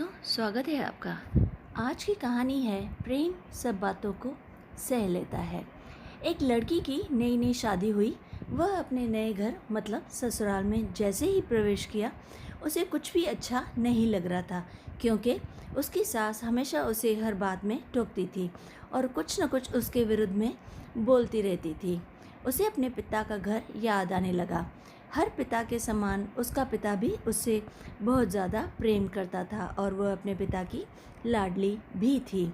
दोस्तों, स्वागत है आपका। आज की कहानी है प्रेम सब बातों को सह लेता है। एक लड़की की नई नई शादी हुई। वह अपने नए घर मतलब ससुराल में जैसे ही प्रवेश किया उसे कुछ भी अच्छा नहीं लग रहा था, क्योंकि उसकी सास हमेशा उसे हर बात में टोकती थी और कुछ न कुछ उसके विरुद्ध में बोलती रहती थी। उसे अपने पिता का घर याद आने लगा। हर पिता के समान उसका पिता भी उससे बहुत ज़्यादा प्रेम करता था और वह अपने पिता की लाडली भी थी।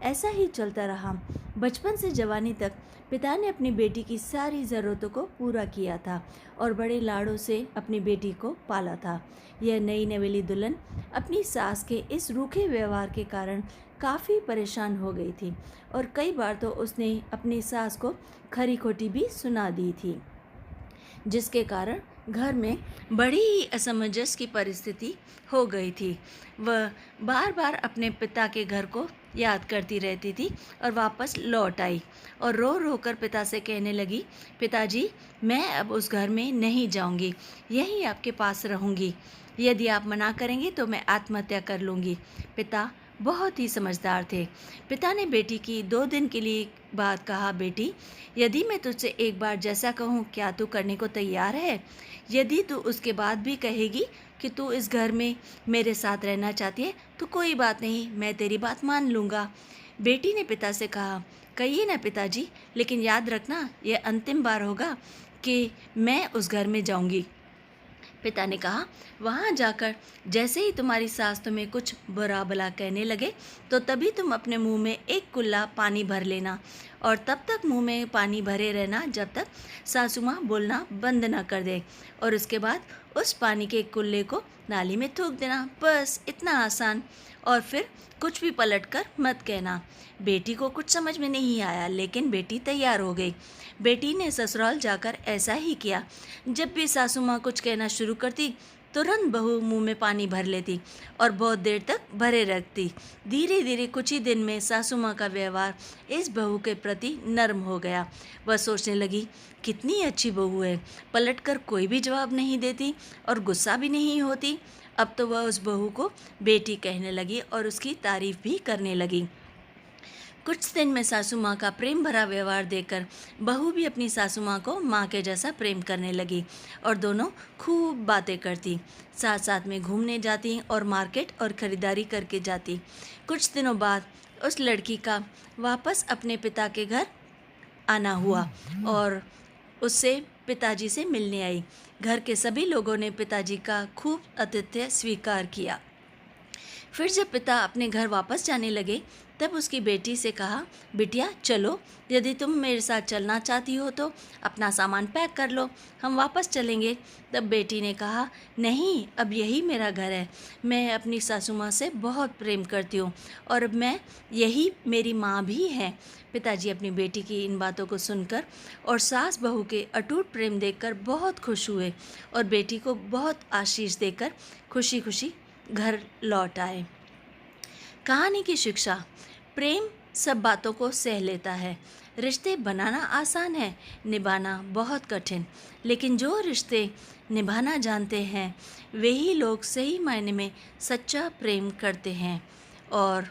ऐसा ही चलता रहा। बचपन से जवानी तक पिता ने अपनी बेटी की सारी ज़रूरतों को पूरा किया था और बड़े लाड़ों से अपनी बेटी को पाला था। यह नई नवेली दुल्हन अपनी सास के इस रूखे व्यवहार के कारण काफ़ी परेशान हो गई थी और कई बार तो उसने अपनी सास को खरी खोटी भी सुना दी थी, जिसके कारण घर में बड़ी ही असमंजस की परिस्थिति हो गई थी। वह बार बार अपने पिता के घर को याद करती रहती थी और वापस लौट आई और रो रो कर पिता से कहने लगी, पिताजी, मैं अब उस घर में नहीं जाऊंगी, यहीं आपके पास रहूंगी। यदि आप मना करेंगे तो मैं आत्महत्या कर लूँगी। पिता बहुत ही समझदार थे। पिता ने बेटी की 2 दिन के लिए बात कहा, बेटी, यदि मैं तुझसे एक बार जैसा कहूँ क्या तू करने को तैयार है? यदि तू उसके बाद भी कहेगी कि तू इस घर में मेरे साथ रहना चाहती है तो कोई बात नहीं, मैं तेरी बात मान लूँगा। बेटी ने पिता से कहा, कहिए ना पिताजी, लेकिन याद रखना यह अंतिम बार होगा कि मैं उस घर में जाऊँगी। पिता ने कहा, वहाँ जाकर जैसे ही तुम्हारी सास तुम्हें कुछ बुरा भला कहने लगे तो तभी तुम अपने मुंह में एक कुल्ला पानी भर लेना और तब तक मुंह में पानी भरे रहना जब तक सासू माँ बोलना बंद ना कर दे, और उसके बाद उस पानी के कुल्ले को नाली में थूक देना। बस इतना आसान। और फिर कुछ भी पलट कर मत कहना। बेटी को कुछ समझ में नहीं आया, लेकिन बेटी तैयार हो गई। बेटी ने ससुराल जाकर ऐसा ही किया। जब भी सासू माँ कुछ कहना शुरू करती तुरंत बहू मुंह में पानी भर लेती और बहुत देर तक भरे रखती। धीरे धीरे कुछ ही दिन में सासू माँ का व्यवहार इस बहू के प्रति नर्म हो गया। वह सोचने लगी, कितनी अच्छी बहू है, पलटकर कोई भी जवाब नहीं देती और गुस्सा भी नहीं होती। अब तो वह उस बहू को बेटी कहने लगी और उसकी तारीफ भी करने लगी। कुछ दिन में सासू माँ का प्रेम भरा व्यवहार देखकर बहू भी अपनी सासू माँ को माँ के जैसा प्रेम करने लगी और दोनों खूब बातें करती, साथ साथ में घूमने जाती और मार्केट और ख़रीदारी करके जाती। कुछ दिनों बाद उस लड़की का वापस अपने पिता के घर आना हुआ और उससे पिताजी से मिलने आई। घर के सभी लोगों ने पिताजी का खूब आतिथ्य स्वीकार किया। फिर जब पिता अपने घर वापस जाने लगे तब उसकी बेटी से कहा, बिटिया चलो, यदि तुम मेरे साथ चलना चाहती हो तो अपना सामान पैक कर लो, हम वापस चलेंगे। तब बेटी ने कहा, नहीं, अब यही मेरा घर है, मैं अपनी सासू माँ से बहुत प्रेम करती हूँ और अब मैं यही मेरी माँ भी है। पिताजी अपनी बेटी की इन बातों को सुनकर और सास बहू के अटूट प्रेम देखकर बहुत खुश हुए और बेटी को बहुत आशीष देकर खुशी खुशी घर लौट आए। कहानी की शिक्षा, प्रेम सब बातों को सह लेता है। रिश्ते बनाना आसान है, निभाना बहुत कठिन, लेकिन जो रिश्ते निभाना जानते हैं वे ही लोग सही मायने में सच्चा प्रेम करते हैं। और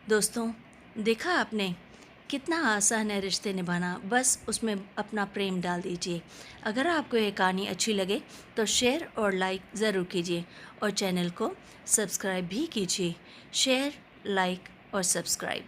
दोस्तों, देखा आपने कितना आसान है रिश्ते निभाना, बस उसमें अपना प्रेम डाल दीजिए। अगर आपको ये कहानी अच्छी लगे तो शेयर और लाइक ज़रूर कीजिए और चैनल को सब्सक्राइब भी कीजिए। शेयर, लाइक और सब्सक्राइब।